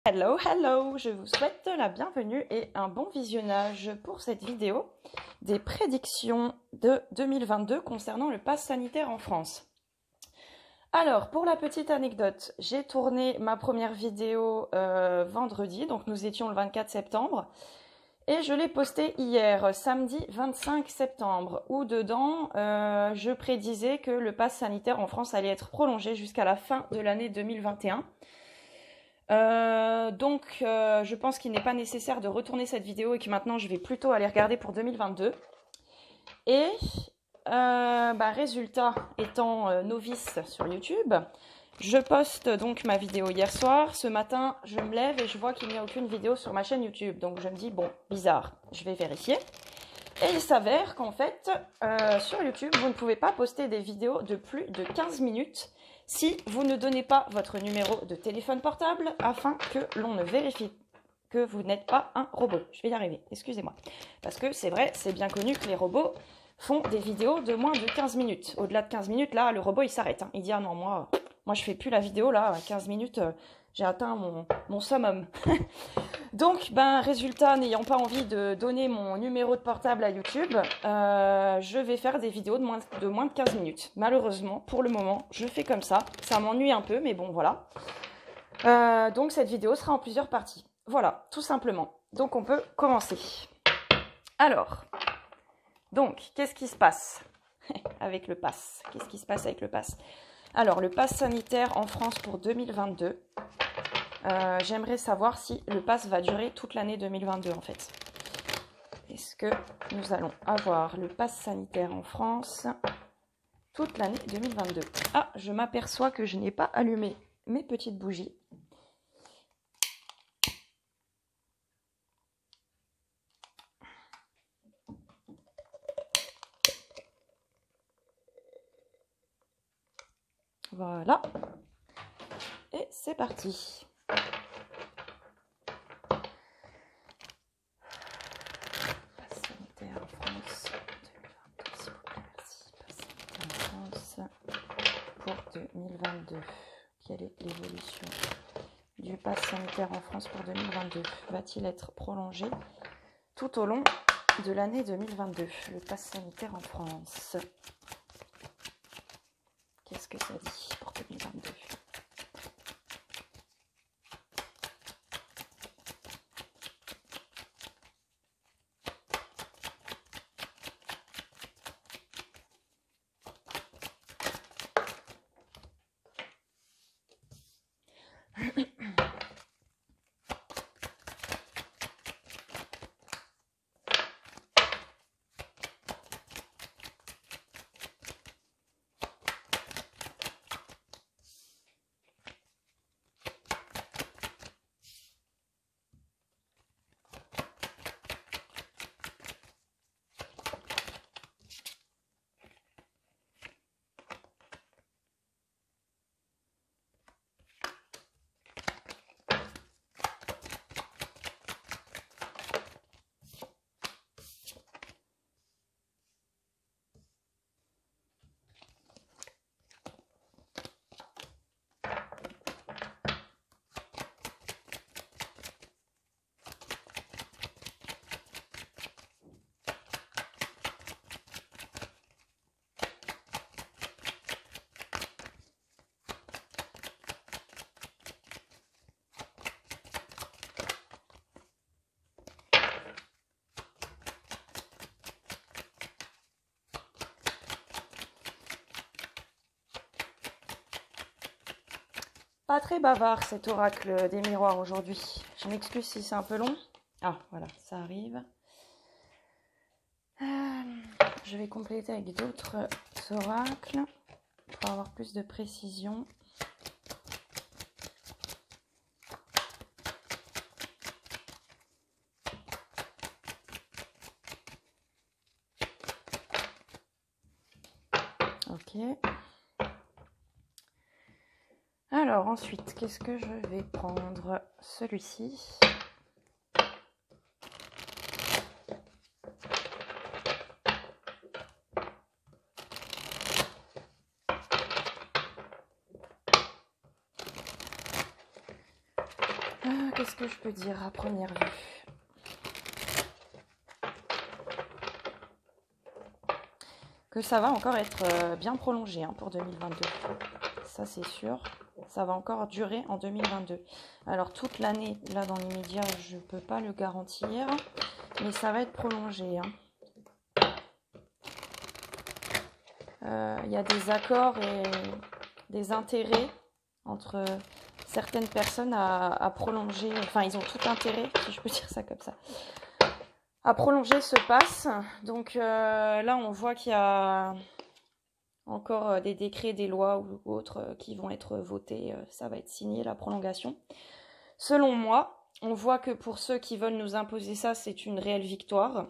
Hello, hello! Je vous souhaite la bienvenue et un bon visionnage pour cette vidéo des prédictions de 2022 concernant le pass sanitaire en France. Alors, pour la petite anecdote, j'ai tourné ma première vidéo vendredi, donc nous étions le 24 septembre, et je l'ai postée hier, samedi 25 septembre, où dedans, je prédisais que le pass sanitaire en France allait être prolongé jusqu'à la fin de l'année 2021. Je pense qu'il n'est pas nécessaire de retourner cette vidéo et que maintenant je vais plutôt aller regarder pour 2022. Et résultat, étant novice sur YouTube, je poste donc ma vidéo hier soir. Ce matin, je me lève et je vois qu'il n'y a aucune vidéo sur ma chaîne YouTube. Donc je me dis, bon, bizarre, je vais vérifier. Et il s'avère qu'en fait, sur YouTube, vous ne pouvez pas poster des vidéos de plus de 15 minutes si vous ne donnez pas votre numéro de téléphone portable afin que l'on ne vérifie que vous n'êtes pas un robot. Je vais y arriver, excusez-moi. Parce que c'est vrai, c'est bien connu que les robots font des vidéos de moins de 15 minutes. Au-delà de 15 minutes, là, le robot, il s'arrête. Il dit, ah non, moi je fais plus la vidéo, là, à 15 minutes, j'ai atteint mon summum. Donc, résultat, n'ayant pas envie de donner mon numéro de portable à YouTube, je vais faire des vidéos de moins de 15 minutes. Malheureusement, pour le moment, je fais comme ça. Ça m'ennuie un peu, mais bon, voilà. Donc, cette vidéo sera en plusieurs parties. Voilà, tout simplement. Donc, on peut commencer. Alors, donc, qu'est-ce qui se passe avec le pass? Qu'est-ce qui se passe avec le pass? Alors, le pass sanitaire en France pour 2022... j'aimerais savoir si le pass va durer toute l'année 2022 en fait. Est-ce que nous allons avoir le pass sanitaire en France toute l'année 2022? Ah, je m'aperçois que je n'ai pas allumé mes petites bougies. Voilà. Et c'est parti. Pour 2022, quelle est l'évolution du pass sanitaire en France pour 2022? Va-t-il être prolongé tout au long de l'année 2022? Le pass sanitaire en France. Qu'est-ce que ça dit pour 2022? Pas très bavard cet oracle des miroirs aujourd'hui. Je m'excuse si c'est un peu long. Ah, voilà, ça arrive. Je vais compléter avec d'autres oracles pour avoir plus de précision. Ok. Alors ensuite, qu'est-ce que je vais prendre? Celui-ci. qu'est-ce que je peux dire à première vue? Que ça va encore être bien prolongé hein, pour 2022. Ça, c'est sûr. Ça va encore durer en 2022. Alors, toute l'année, là, dans l'immédiat, je ne peux pas le garantir. Mais ça va être prolongé. Il y a des accords et des intérêts entre certaines personnes à prolonger. Enfin, ils ont tout intérêt, si je peux dire ça comme ça, à prolonger ce pass. Donc là, on voit qu'il y a encore des décrets, des lois ou autres qui vont être votés. Ça va être signé, la prolongation. Selon moi, on voit que pour ceux qui veulent nous imposer ça, c'est une réelle victoire.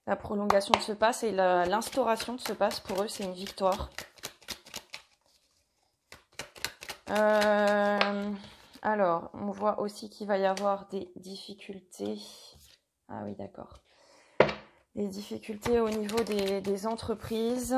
La prolongation de ce pass et l'instauration de ce pass, pour eux, c'est une victoire. Alors, on voit aussi qu'il va y avoir des difficultés. Ah oui, d'accord. Des difficultés au niveau des entreprises.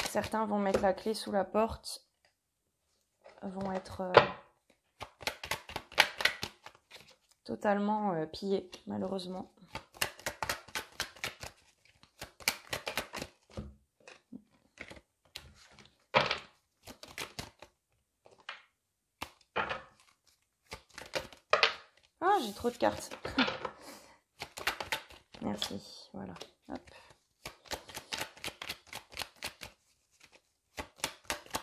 Certains vont mettre la clé sous la porte, vont être totalement pillés, malheureusement. Ah, j'ai trop de cartes. Merci, voilà. Hop.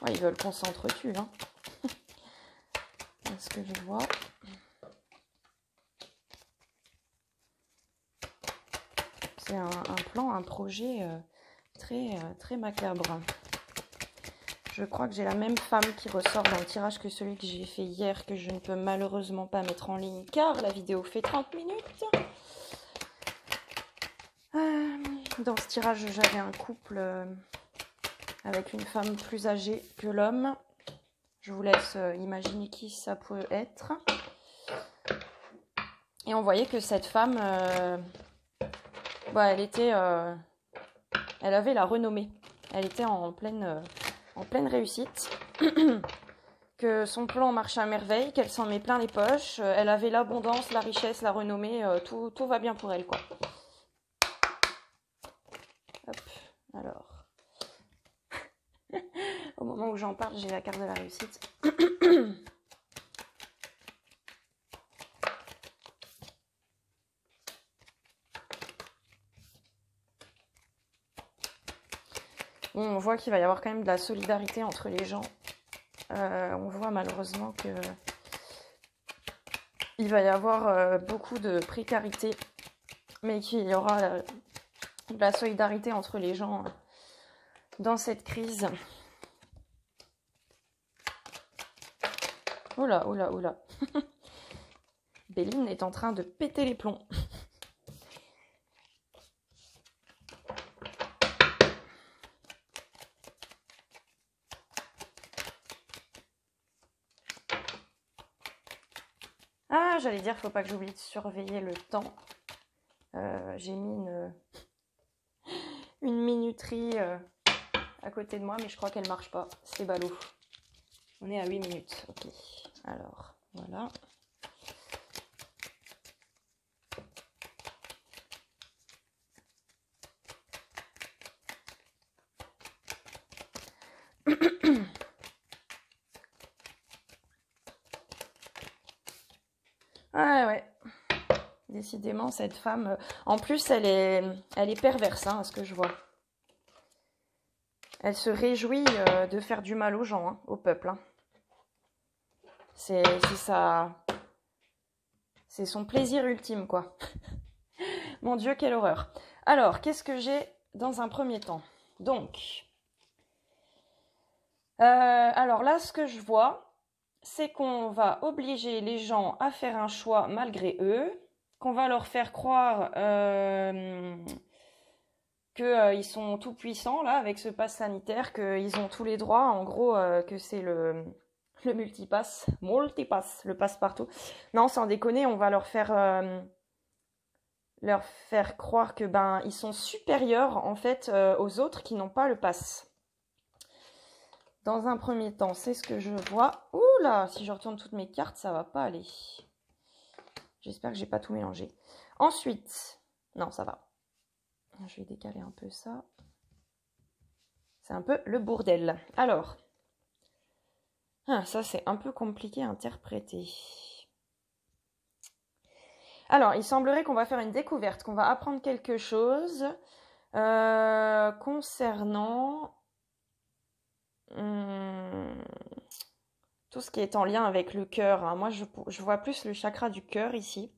Ouais, ils veulent qu'on s'entretue, hein. C'est ce que je vois. C'est un plan, un projet très macabre. Je crois que j'ai la même femme qui ressort dans le tirage que celui que j'ai fait hier, que je ne peux malheureusement pas mettre en ligne, car la vidéo fait 30 minutes. Dans ce tirage, j'avais un couple avec une femme plus âgée que l'homme. Je vous laisse imaginer qui ça peut être. Et on voyait que cette femme, elle avait la renommée. Elle était en pleine réussite. Que son plan marche à merveille, qu'elle s'en met plein les poches. Elle avait l'abondance, la richesse, la renommée. Tout va bien pour elle, quoi. Hop, alors. Au moment où j'en parle, j'ai la carte de la réussite. Bon, on voit qu'il va y avoir quand même de la solidarité entre les gens. On voit malheureusement que il va y avoir beaucoup de précarité, mais qu'il y aura de la solidarité entre les gens dans cette crise. Oula, oula, oula. Béline est en train de péter les plombs. Ah, j'allais dire, faut pas que j'oublie de surveiller le temps. J'ai mis une minuterie à côté de moi, mais je crois qu'elle marche pas. C'est ballot. On est à 8 minutes. Ok. Alors, voilà. Ah ouais. Décidément, cette femme... En plus, elle est perverse, hein, à ce que je vois. Elle se réjouit de faire du mal aux gens, hein, au peuple. Hein. C'est ça... C'est son plaisir ultime, quoi. Mon Dieu, quelle horreur. Alors, qu'est-ce que j'ai dans un premier temps? Donc... alors là, ce que je vois, c'est qu'on va obliger les gens à faire un choix malgré eux, qu'on va leur faire croire qu'ils sont tout puissants là avec ce pass sanitaire, qu'ils ont tous les droits, en gros que c'est le multipass, le passe-partout. Non, sans déconner, on va leur faire croire que ils sont supérieurs en fait aux autres qui n'ont pas le pass. Dans un premier temps, c'est ce que je vois. Ouh là, si je retourne toutes mes cartes, ça va pas aller. J'espère que j'ai pas tout mélangé. Ensuite, non, ça va. Je vais décaler un peu ça. C'est un peu le bordel. Alors, ça c'est un peu compliqué à interpréter. Alors, il semblerait qu'on va faire une découverte, qu'on va apprendre quelque chose concernant tout ce qui est en lien avec le cœur. Hein. Moi, je vois plus le chakra du cœur ici.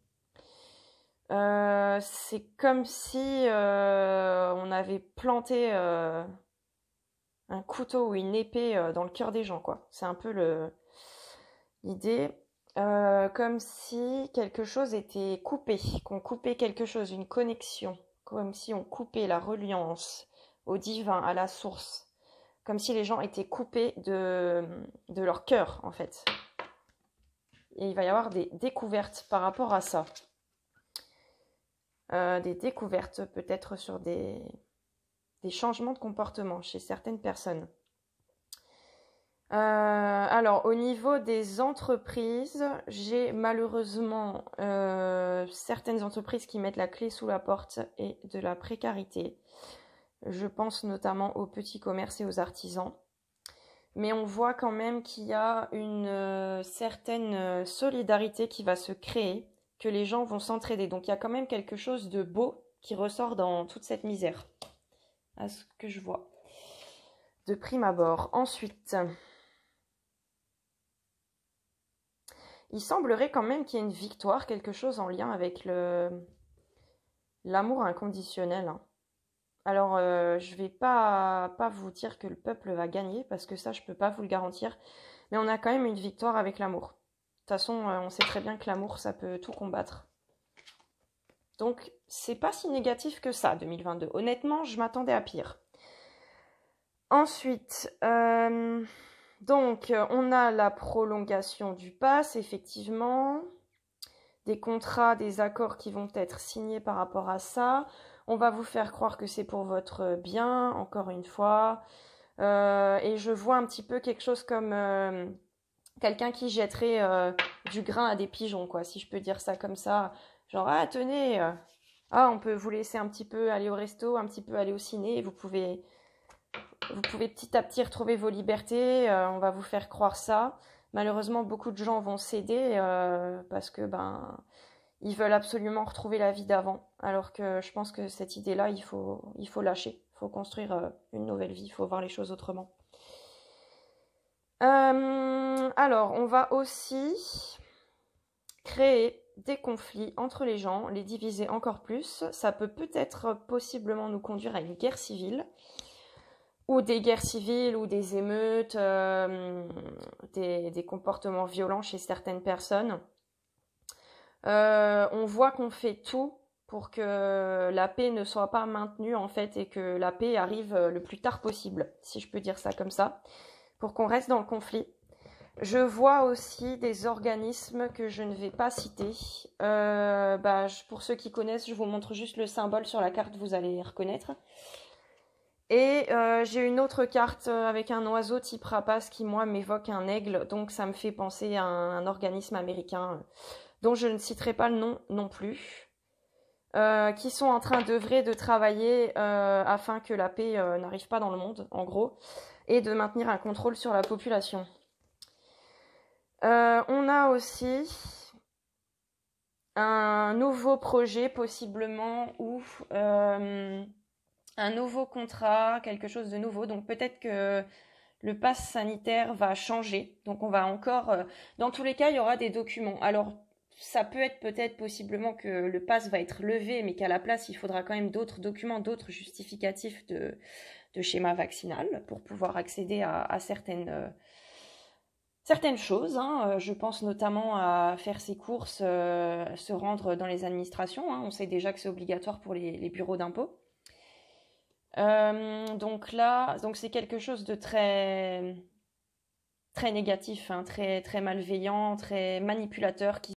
C'est comme si on avait planté un couteau ou une épée dans le cœur des gens, quoi. C'est un peu l'idée. Comme si quelque chose était coupé, qu'on coupait quelque chose, une connexion, comme si on coupait la reliance au divin, à la source, comme si les gens étaient coupés de leur cœur, en fait. Et il va y avoir des découvertes par rapport à ça. Des découvertes peut-être sur des changements de comportement chez certaines personnes. Alors, au niveau des entreprises, j'ai malheureusement certaines entreprises qui mettent la clé sous la porte et de la précarité. Je pense notamment aux petits commerces et aux artisans. Mais on voit quand même qu'il y a une certaine solidarité qui va se créer, que les gens vont s'entraider. Donc il y a quand même quelque chose de beau qui ressort dans toute cette misère, à ce que je vois, de prime abord. Ensuite, il semblerait quand même qu'il y ait une victoire, quelque chose en lien avec l'amour inconditionnel. Hein. Alors, je vais pas vous dire que le peuple va gagner, parce que ça, je peux pas vous le garantir. Mais on a quand même une victoire avec l'amour. De toute façon, on sait très bien que l'amour, ça peut tout combattre. Donc, c'est pas si négatif que ça, 2022. Honnêtement, je m'attendais à pire. Ensuite, donc, on a la prolongation du pass, effectivement. Des contrats, des accords qui vont être signés par rapport à ça. On va vous faire croire que c'est pour votre bien, encore une fois. Et je vois un petit peu quelque chose comme quelqu'un qui jetterait du grain à des pigeons, quoi, si je peux dire ça comme ça. Genre, ah, tenez, on peut vous laisser un petit peu aller au resto, un petit peu aller au ciné, et vous pouvez petit à petit retrouver vos libertés, on va vous faire croire ça. Malheureusement, beaucoup de gens vont céder parce que ils veulent absolument retrouver la vie d'avant. Alors que je pense que cette idée-là, il faut lâcher. Il faut construire une nouvelle vie, il faut voir les choses autrement. Alors, on va aussi créer des conflits entre les gens, les diviser encore plus. Ça peut peut-être possiblement nous conduire à une guerre civile, ou des guerres civiles, ou des émeutes, des comportements violents chez certaines personnes. On voit qu'on fait tout pour que la paix ne soit pas maintenue, en fait, et que la paix arrive le plus tard possible, si je peux dire ça comme ça, pour qu'on reste dans le conflit. Je vois aussi des organismes que je ne vais pas citer. Pour ceux qui connaissent, je vous montre juste le symbole sur la carte, vous allez reconnaître. Et j'ai une autre carte avec un oiseau type rapace qui, moi, m'évoque un aigle. Donc, ça me fait penser à un organisme américain dont je ne citerai pas le nom non plus. Qui sont en train d'œuvrer, de travailler afin que la paix n'arrive pas dans le monde, en gros, et de maintenir un contrôle sur la population. On a aussi un nouveau projet possiblement ou un nouveau contrat, quelque chose de nouveau. Donc peut-être que le pass sanitaire va changer. Donc on va encore... dans tous les cas, il y aura des documents. Alors ça peut être peut-être possiblement que le pass va être levé, mais qu'à la place, il faudra quand même d'autres documents, d'autres justificatifs de schéma vaccinal pour pouvoir accéder à certaines choses. Hein. Je pense notamment à faire ses courses, se rendre dans les administrations. Hein. On sait déjà que c'est obligatoire pour les bureaux d'impôt. Donc c'est quelque chose de très, très négatif, hein, très, très malveillant, très manipulateur, qui